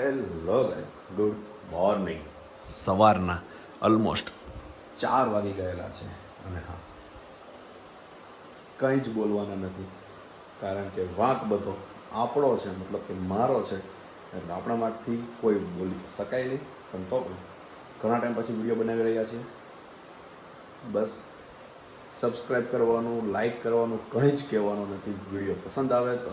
Hello guys, good morning. સવારના almost 4 વાગી ગયેલા છે અને હા, કંઈ જ બોલવાના નથી કારણ કે વાંક બધો આપણો છે, મતલબ કે મારો છે, એટલે આપણામાંથી કોઈ બોલી તો શકાય નહીં. પણ તો પણ ઘણા ટાઈમ પછી વિડીયો બનાવી રહ્યા છીએ. બસ સબસ્ક્રાઈબ કરવાનું, લાઈક કરવાનું કંઈ જ કહેવાનું નથી. વિડીયો પસંદ આવે તો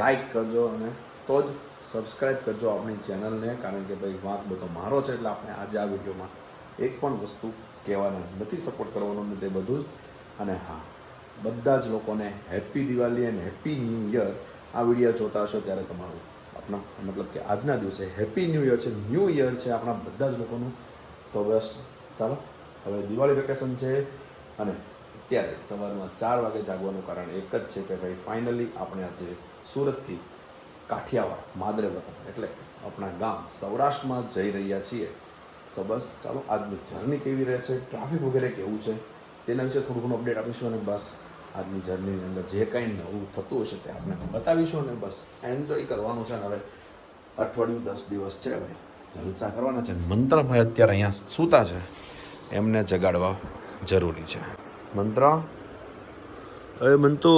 લાઈક કરજો અને તો જ સબસ્ક્રાઈબ કરજો આપણી ચેનલને, કારણ કે ભાઈ વાંક બધો મારો છે એટલે આપણે આજે આ વિડીયોમાં એક પણ વસ્તુ કહેવાના નથી, સપોર્ટ કરવાનો નથી બધું જ. અને હા, બધા જ લોકોને હેપી દિવાળી અને હેપી ન્યૂ યર. આ વિડીયો જોતા હશો ત્યારે તમારું આપણા મતલબ કે આજના દિવસે હેપી ન્યૂ યર છે, ન્યૂ યર છે આપણા બધા જ લોકોનું. તો બસ ચાલો, હવે દિવાળી વેકેશન છે અને અત્યારે સવારમાં 4 વાગે જાગવાનું કારણ એક જ છે કે ભાઈ ફાઇનલી આપણે આજે સુરતથી કાઠિયાવાડ માદરે વતન એટલે આપણા ગામ સૌરાષ્ટ્રમાં જઈ રહ્યા છીએ. તો બસ ચાલો, આજની જર્ની કેવી રહે છે, ટ્રાફિક વગેરે કેવું છે તેના વિશે થોડું ઘણું અપડેટ આપીશું અને બસ આજની જર્નીની અંદર જે કંઈ નવું થતું હશે તે આપણે બતાવીશું અને બસ એન્જોય કરવાનું છે. અને હવે અઠવાડિયું 10 દિવસ છે ભાઈ, જલસા કરવાના છે. મંત્રભાઈ અત્યારે અહીંયા સૂતા છે, એમને જગાડવા જરૂરી છે. મંત્ર, અરે મંતો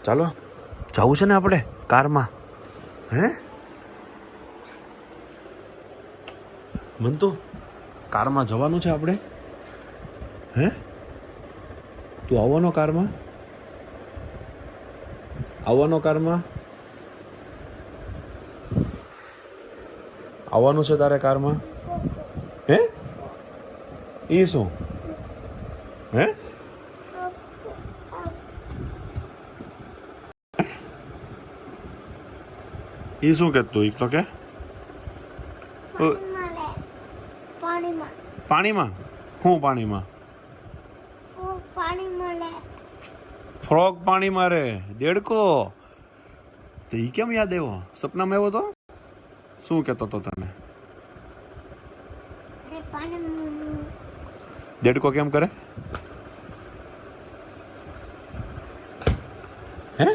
ચાલો જવું છે ને આપણે કારમાં? હે મંતો, કારમાં જવાનું છે આપણે? હે તું આવવાનો કારમાં? આવવાનો કારમાં? આવવાનું છે તારે કારમાં? હે એ શું? હે એ શું કે તું? એક તો કે પાણીમાં શું? પાણીમાં ફ્રોગ પાણીમાં રે દેડકો. તો એ કેમ યાદ આવ્યો? સપનામાં આવ્યો તો શું કહેતો તો તને? દેડકો કેમ કરે? હે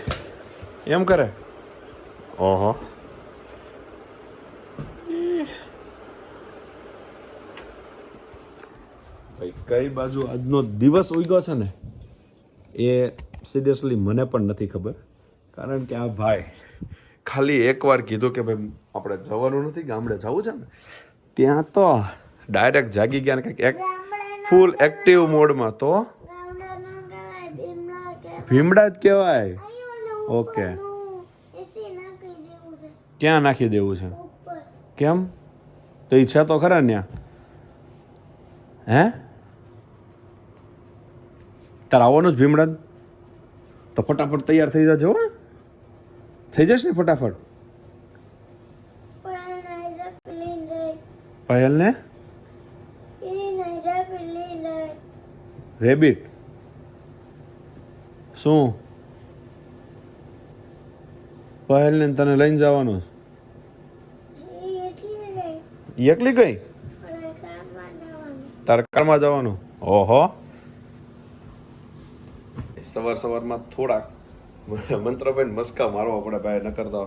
એમ કરે? ઓહો, ભાઈ કઈ બાજુ આજનો દિવસ ઉગ્યો છે ને એ સિરિયસલી મને પણ નથી ખબર. કારણ કે આ ભાઈ ખાલી એકવાર કીધું કે ભાઈ આપણે જવાનું નથી, ગામડે જવું છે ને, ત્યાં તો ડાયરેક્ટ જાગી ગયા ને કંઈક ફૂલ એક્ટિવ મોડમાં. તો ભીમડા જ કહેવાય. ઓકે, ક્યાં નાખી દેવું છે? કેમ? તો એ છે તો ખરા ત્યાં. હે તાર આવવાનું જ ભીમડા? તો ફટાફટ તૈયાર થઈ જજો. થઈ જશે ને ફટાફટ? પાયલ ને રેબિટ શું? પાયલ ને તને લઈને જવાનું? એકલી ગઈ? તારે કારમાં જવાનું? ઓહો, સવારમાં થોડાક મંત્રભાઈ મસ્કા મારવા પડે ભાઈ, ન કરતા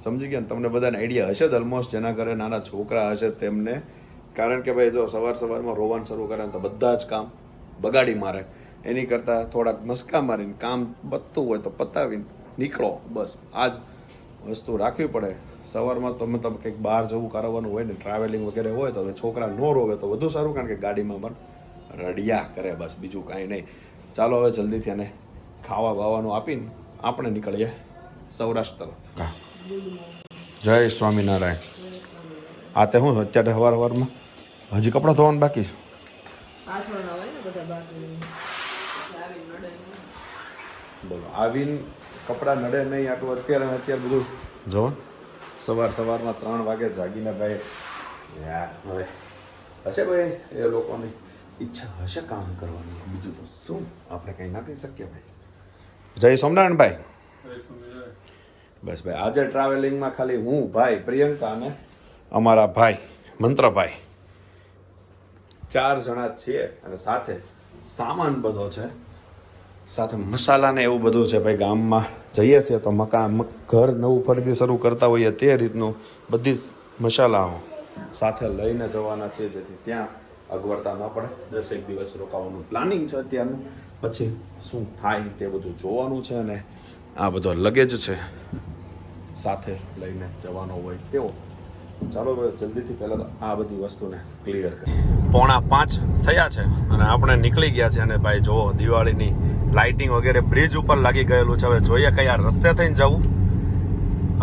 સમજી ગયા ને? તમને બધાને આઈડિયા હશે જ ઓલમોસ્ટ, જેના ઘરે નાના છોકરા હશે તેમને. કારણ કે ભાઈ જો સવારમાં રોવાનું શરૂ કરે તો બધા જ કામ બગાડી મારે. એની કરતાં થોડાક મસ્કા મારીને કામ બચતું હોય તો પતાવીને નીકળો. બસ આ જ વસ્તુ રાખવી પડે. સવારમાં તો મતલબ કંઈક બહાર જવું કરવાનું હોય ને, ટ્રાવેલિંગ વગેરે હોય તો છોકરા ન રોવે તો વધુ સારું, કારણ કે ગાડીમાં પણ રડિયા કરે. બસ બીજું કાંઈ નહીં. ચાલો હવે જલ્દીથી અને ખાવા બાવાનું આપીને આપણે નીકળીએ સૌરાષ્ટ્ર તરફ. જય સ્વામિનારાયણ. આ તે હું અત્યારે સવારમાં હજી કપડાં ધોવાનું બાકી છે. બોલો, આવીને કપડાં નડે નહીં આટલું અત્યારે બધું જો. સવારમાં 3 વાગે જાગીને ભાઈ યાર, હવે હશે ભાઈ એ લોકોની ઈચ્છા હશે કામ કરવાની, બીજું તો શું આપણે કંઈ ના કહી શકીએ ભાઈ. જય સ્વામિનારાયણ ભાઈ. બસ ભાઈ, આજે ટ્રાવેલિંગમાં ખાલી હું, ભાઈ પ્રિયંકા અને અમારા ભાઈ મંત્રભાઈ 4 જણા છીએ અને સાથે સામાન બધો છે. સાથે મસાલા ને એવું બધું છે ભાઈ. ગામમાં જઈએ છીએ તો ઘર નવું ફરીથી શરૂ કરતા હોઈએ તે રીતનું બધી મસાલાઓ સાથે લઈને જવાના છે, જેથી ત્યાં અગવડતા ન પડે. 10 દિવસ રોકાવાનું પ્લાનિંગ છે અત્યારનું. પછી શું થાય તે બધું જોવાનું છે. અને આ બધો લગેજ છે સાથે લઈને જવાનો હોય તેવો. ચાલો જલ્દીથી પહેલાં તો આ બધી વસ્તુને ક્લિયર કરીએ. 4:45 થયા છે અને આપણે નીકળી ગયા છે. અને ભાઈ જુઓ દિવાળીની લાઇટિંગ વગેરે બ્રિજ ઉપર લાગી ગયેલું છે. હવે જોઈએ કયા રસ્તે થઈને જવું.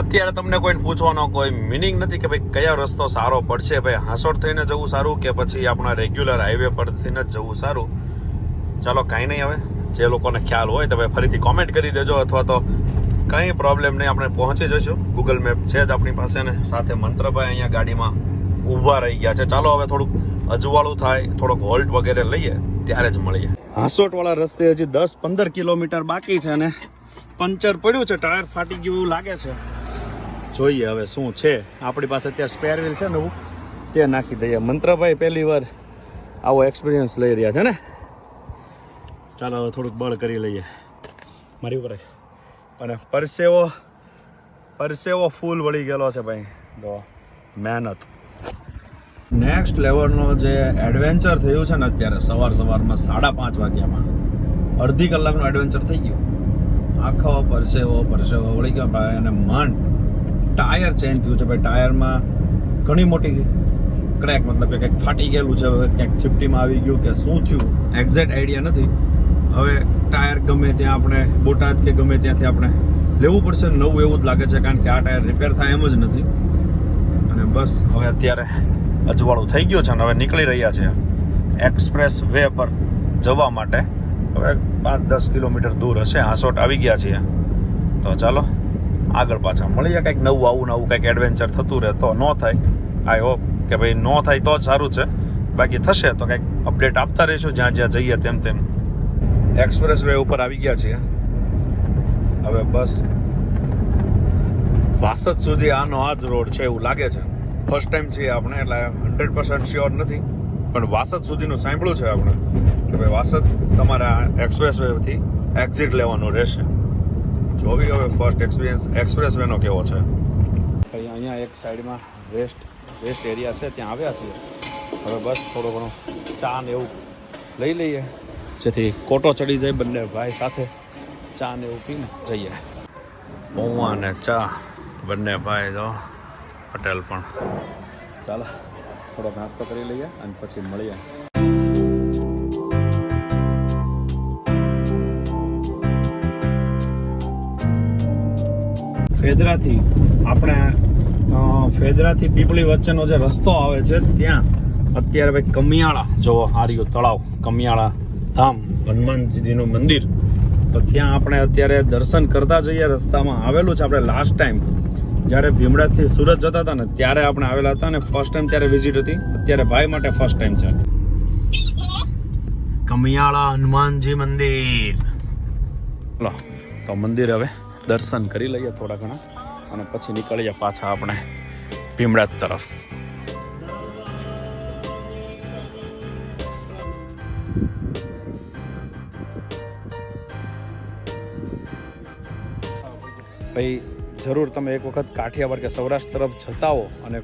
અત્યારે તમને કોઈને પૂછવાનો કોઈ મિનિંગ નથી કે ભાઈ કયો રસ્તો સારો પડશે. ભાઈ હાંસોડ થઈને જવું સારું કે પછી આપણા રેગ્યુલર હાઈવે પરથી જ જવું સારું. ચાલો કાંઈ નહીં, હવે જે લોકોને ખ્યાલ હોય તો ભાઈ ફરીથી કોમેન્ટ કરી દેજો, અથવા તો કંઈ પ્રોબ્લેમ નહીં, આપણે પહોંચી જઈશું. ગૂગલ મેપ છે જ આપણી પાસે ને સાથે મંત્રભાઈ અહીંયા ગાડીમાં ઊભા રહી ગયા છે. ચાલો હવે થોડુંક અજવાળું થાય, થોડોક હોલ્ટ વગેરે લઈએ ત્યારે જ મળીએ. હાંસોટવાળા રસ્તે હજી 10-15 કિલોમીટર બાકી છે અને પંચર પડ્યું છે, ટાયર ફાટી ગયું એવું લાગે છે. જોઈએ હવે શું છે. આપણી પાસે ત્યાં સ્પેર વ્હીલ છે ને, તે નાખી દઈએ. મંત્રભાઈ પહેલી વાર આવો એક્સપિરિયન્સ લઈ રહ્યા છે ને. ચાલો હવે થોડુંક બળ કરી લઈએ મારી ઉપર. અને પરસેવો ફૂલ વળી ગયેલો છે ભાઈ. તો મહેનત નેક્સ્ટ લેવલનો જે એડવેન્ચર થયું છે ને અત્યારે સવારમાં 5:30 વાગ્યામાં અડધી કલાકનું એડવેન્ચર થઈ ગયું. આખો પરસેવો વળી ગયો ભાઈ. અને ટાયર ચેન્જ થયું છે ભાઈ. ટાયરમાં ઘણી મોટી ક્રેક, મતલબ કે કંઈક ફાટી ગયેલું છે, ક્યાંક ચીપટીમાં આવી ગયું કે શું થયું એક્ઝેક્ટ આઈડિયા નથી. હવે ટાયર ગમે ત્યાં આપણે બોટાદ કે ગમે ત્યાંથી આપણે લેવું પડશે નવું એવું જ લાગે છે, કારણ કે આ ટાયર રિપેર થાય એમ જ નથી. અને બસ હવે અત્યારે અજવાળું થઈ ગયું છે અને હવે નીકળી રહ્યા છે એક્સપ્રેસ વે પર જવા માટે. હવે 5-10 કિલોમીટર દૂર હશે. હાંસોટ આવી ગયા છીએ. તો ચાલો આગળ પાછા મળીએ. કંઈક નવું કંઈક એડવેન્ચર થતું રહે. તો ન થાય, આઈ હોપ કે ભાઈ ન થાય તો જ સારું છે. બાકી થશે તો કંઈક અપડેટ આપતા રહીશું જ્યાં જઈએ તેમ. એક્સપ્રેસ વે ઉપર આવી ગયા છીએ. હવે બસ વાસદ સુધી આ જ રોડ છે એવું લાગે છે. ફર્સ્ટ ટાઈમ છીએ આપણે, એટલે 100% શ્યોર નથી, પણ વાસદ સુધીનું સાંભળ્યું છે આપણે કે ભાઈ વાસદ તમારા એક્સપ્રેસ વેથી એક્ઝિટ લેવાનું રહેશે. જોવી હવે ફર્સ્ટ એક્સપિરિયન્સ એક્સપ્રેસ વેનો કેવો છે. ભાઈ અહીંયા એક સાઈડમાં રેસ્ટ એરિયા છે, ત્યાં આવ્યા છીએ. હવે બસ થોડો ઘણો ચા ને એવું લઈ લઈએ, જેથી કોટો ચડી જાય. બંને ભાઈ સાથે ચા ને એવું પીને જઈએ. પૌવા ને ચા બંને ભાઈ તો પટેલ પણ. ચાલો થોડો નાસ્તો કરી લઈએ અને પછી મળીએ. ફેદરાથી પીપળી વચ્ચેનો જે રસ્તો આવે છે ત્યાં અત્યારે ભાઈ કમિયાળા જોવો, હાર્યું તળાવ, કમિયાળા ધામ, હનુમાનજીનું મંદિર. તો ત્યાં આપણે અત્યારે દર્શન કરતા જઈએ. રસ્તામાં આવેલું છે. આપણે લાસ્ટ ટાઈમ જ્યારે ભીમડાથી સુરત જતા હતા ને ત્યારે આપણે આવેલા હતા અને ફર્સ્ટ ટાઈમ ત્યારે વિઝિટ હતી. અત્યારે ભાઈ માટે ફર્સ્ટ ટાઈમ છે. કમિયાળા હનુમાનજી મંદિર. લો તો મંદિર હવે દર્શન કરી લઈએ થોડા ઘણા અને પછી નીકળીએ પાછા આપણે ભીમડા તરફ. ભાઈ જરૂર તમે એક વખત કાઠિયાવાડ કે સૌરાષ્ટ્ર તરફ જતા હો અને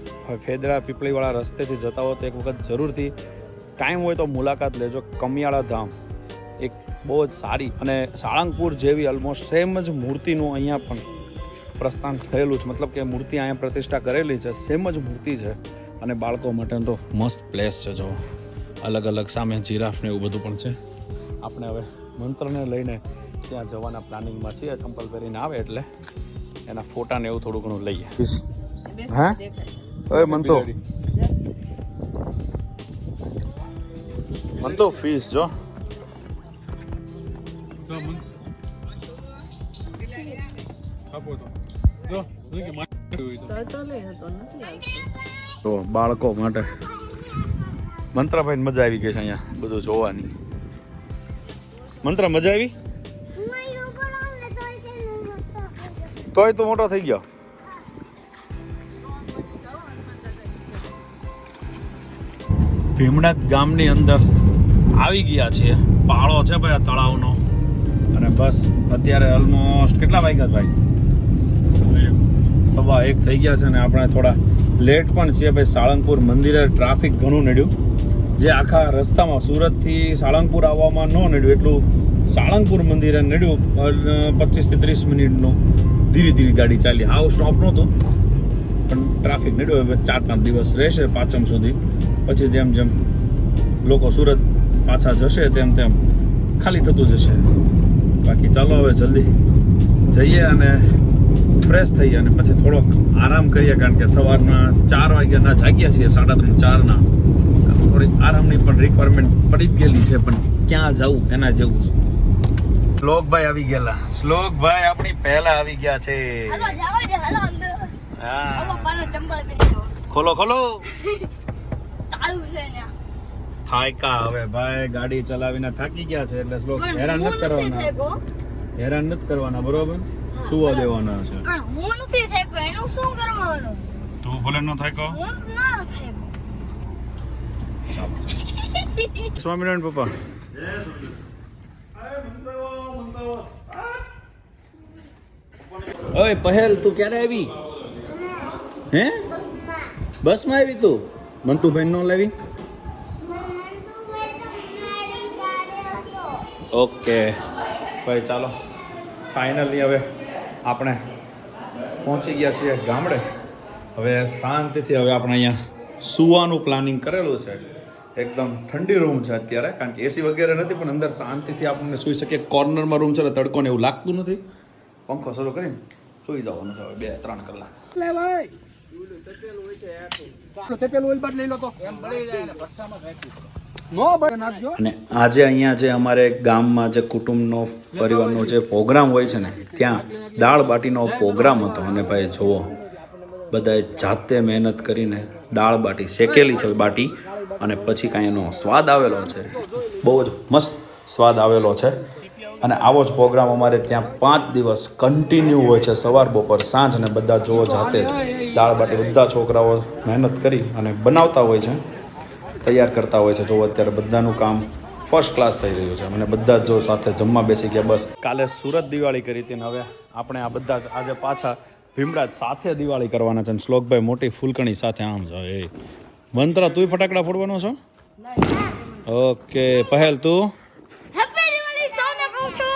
ફેદરા પીપળીવાળા રસ્તેથી જતા હો તો એક વખત જરૂરથી ટાઈમ હોય તો મુલાકાત લેજો. કમિયાળા ધામ એક બહુ જ સારી અને સાળંગપુર જેવી ઓલમોસ્ટ સેમ જ મૂર્તિનું અહીંયા પણ પ્રસ્થાન થયેલું છે. મતલબ કે મૂર્તિ અહીંયા પ્રતિષ્ઠા કરેલી છે, સેમ જ મૂર્તિ છે. અને બાળકો માટે તો મસ્ત પ્લેસ છે. જો અલગ અલગ સામે જીરાફ ને એવું બધું પણ છે. આપણે હવે મંત્રને લઈને ત્યાં જવાના પ્લાનિંગમાં છીએ. ચંપલ પહેરીને આવે એટલે એના ફોટા ને એવું થોડું ઘણું લઈએ. હા મનતો ફીસ જો તો બાળકો માટે મંત્રાભાઈ મજા આવી ગઈ છે અહીંયા બધું જોવાની. મંત્રા મજા આવી? તોય તો મોટો થઈ ગયો. ભીમડા ગામની અંદર આવી ગયા છીએ. પાળો છે ભાઈ આ તળાવનો અને બસ અત્યારે ઓલમોસ્ટ કેટલા વાગ્યા ભાઈ? 1:15 થઈ ગયા છે. ને આપણે થોડા લેટ પણ છીએ ભાઈ. સાળંગપુર મંદિરે ટ્રાફિક ઘણું નડ્યું, જે આખા રસ્તામાં સુરતથી સાળંગપુર આવવામાં ન નડ્યું એટલું સાળંગપુર મંદિરે નડ્યું. 25 થી 30 મિનિટનું ધીરે ધીરે ગાડી ચાલી, હાવ સ્ટોપ નહોતું પણ ટ્રાફિક નડ્યો. હવે 4-5 દિવસ રહેશે પાંચમ સુધી, પછી જેમ જેમ લોકો સુરત પાછા જશે તેમ તેમ ખાલી થતું જશે. બાકી ચાલો હવે જલ્દી જઈએ અને ફ્રેશ થઈએ અને પછી થોડોક આરામ કરીએ, કારણ કે સવારના 4 વાગ્યાના જાગ્યા છીએ, 3:30-4ના. થોડીક આરામની પણ રિક્વાયરમેન્ટ પડી જ ગયેલી છે, પણ ક્યાં જવું એના જેવું છે. શ્લોકભાઈ આવી ગયેલા. શ્લોકભાઈ આપણી પહેલા આવી ગયા છે. હા, ખોલો ખોલો. થાયકા હવે ભાઈ, ગાડી ચલાવીને થાકી ગયા છે એટલે શ્લોક હેરાન નથી કરવાના, હેરાન નથી કરવાના, બરોબર? સુવા દેવાના છે. પણ હું નથી થાક્યો, એનું શું કરવાનું? તું ભલે ન થાક્યો, હું ના થાક્યો. સ્વામિનારાયણ પપ્પા. ઓય પહેલ, તું ક્યારે આવી? હે, બસમાં આવી તું? મંતુભાઈ નો લાવી? ઓકે ભાઈ, ચાલો ફાઇનલી હવે આપણે પહોંચી ગયા છીએ ગામડે. હવે શાંતિથી હવે આપણે અહીંયા સુવાનું પ્લાનિંગ કરેલું છે. એકદમ ઠંડી રૂમ છે અત્યારે, કારણ કે એસી વગેરે નથી, પણ અંદર શાંતિથી આપણને સૂઈ શકીએ. કોર્નરમાં રૂમ છે એટલે તડકોને એવું લાગતું નથી. પંખો શરૂ કરીને સૂઈ જવાનું છે હવે 2-3 કલાક. અને આજે અહીંયા જે અમારે ગામમાં જે કુટુંબનો પરિવારનો જે પ્રોગ્રામ હોય છે ને, ત્યાં દાળ બાટીનો પ્રોગ્રામ હતો. અને ભાઈ જુઓ, બધાએ જાતે મહેનત કરીને દાળ બાટી શેકેલી છે બાટી, અને પછી કાંઈ એનો સ્વાદ આવેલો છે, બહુ જ મસ્ત સ્વાદ આવેલો છે. અને આવો જ પ્રોગ્રામ અમારે ત્યાં 5 દિવસ કન્ટિન્યુ હોય છે, સવાર બપોર સાંજ. અને બધા જુઓ જાતે જ દાળ બાટી બધા છોકરાઓ મહેનત કરી અને બનાવતા હોય છે, તૈયાર કરતા હોય છે. જો અત્યારે બધાનું કામ ફર્સ્ટ ક્લાસ થઈ રહ્યું છે, અને બધા જો સાથે જમવા બેસી ગયા. બસ કાલે સુરત દિવાળી કરી હતી ને હવે આપણે આ બધા જ આજે પાછા ભીમરાજ સાથે દિવાળી કરવાના છે. શ્લોકભાઈ મોટી ફૂલકણી સાથે આમ જો એ મંત્ર, તુંય ફટાકડા ફોડવાનો છો? ઓકે પહેલ, તું? હેપી દિવાળી સૌને કહું છું.